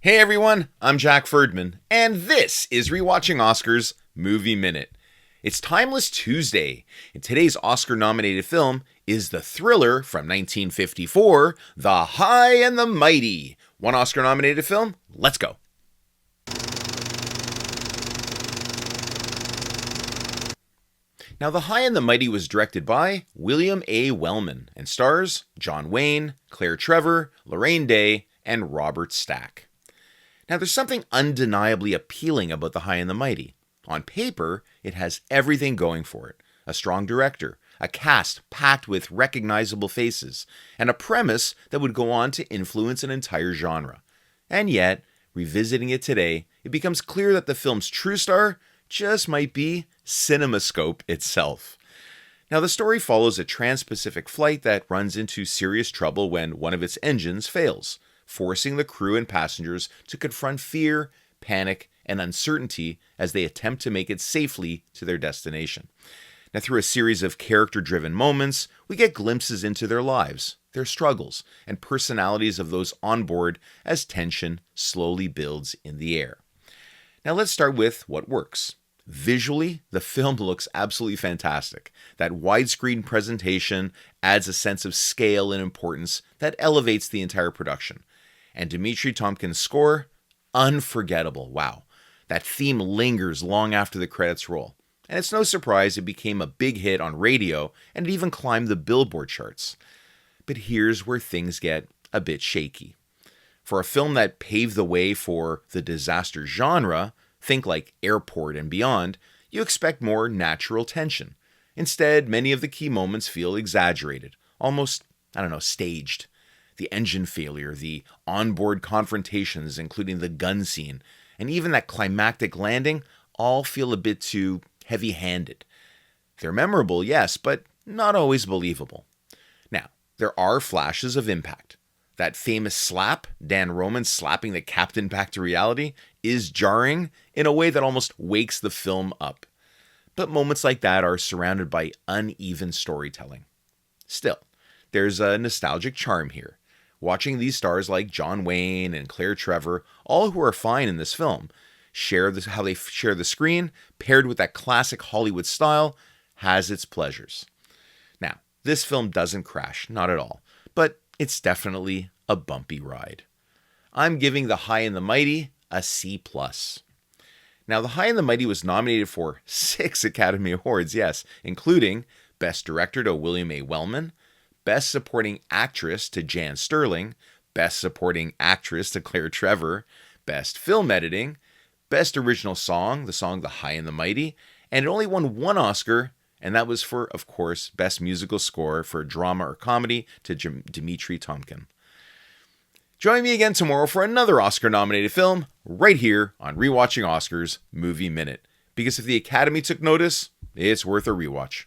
Hey everyone, I'm Jack Ferdman, and this is Rewatching Oscars Movie Minute. It's Timeless Tuesday, and today's Oscar-nominated film is the thriller from 1954, The High and the Mighty. One Oscar-nominated film, let's go. Now, The High and the Mighty was directed by William A. Wellman and stars John Wayne, Claire Trevor, Lorraine Day, and Robert Stack. Now, there's something undeniably appealing about The High and the Mighty. On paper, it has everything going for it. A strong director, a cast packed with recognizable faces, and a premise that would go on to influence an entire genre. And yet, revisiting it today, it becomes clear that the film's true star just might be CinemaScope itself. Now, the story follows a trans-Pacific flight that runs into serious trouble when one of its engines fails, forcing the crew and passengers to confront fear, panic, and uncertainty as they attempt to make it safely to their destination. Now, through a series of character-driven moments, we get glimpses into their lives, their struggles, and personalities of those on board as tension slowly builds in the air. Now, let's start with what works. Visually, the film looks absolutely fantastic. That widescreen presentation adds a sense of scale and importance that elevates the entire production. And Dimitri Tompkins' score, unforgettable. Wow. That theme lingers long after the credits roll. And it's no surprise it became a big hit on radio and it even climbed the Billboard charts. But here's where things get a bit shaky. For a film that paved the way for the disaster genre, think like Airport and Beyond, you expect more natural tension. Instead, many of the key moments feel exaggerated, almost, staged. The engine failure, the onboard confrontations, including the gun scene, and even that climactic landing all feel a bit too heavy-handed. They're memorable, yes, but not always believable. Now, there are flashes of impact. That famous slap, Dan Roman slapping the captain back to reality, is jarring in a way that almost wakes the film up. But moments like that are surrounded by uneven storytelling. Still, there's a nostalgic charm here. Watching these stars like John Wayne and Claire Trevor, all who are fine in this film, how they share the screen, paired with that classic Hollywood style, has its pleasures. Now, this film doesn't crash, not at all, but it's definitely a bumpy ride. I'm giving The High and the Mighty a C+. Now, The High and the Mighty was nominated for 6 Academy Awards, yes, including Best Director to William A. Wellman, Best Supporting Actress to Jan Sterling, Best Supporting Actress to Claire Trevor, Best Film Editing, Best Original Song, the song The High and the Mighty, and it only won 1 Oscar, and that was for, of course, Best Musical Score for Drama or Comedy to Dimitri Tompkins. Join me again tomorrow for another Oscar-nominated film, right here on Rewatching Oscars Movie Minute. Because if the Academy took notice, it's worth a rewatch.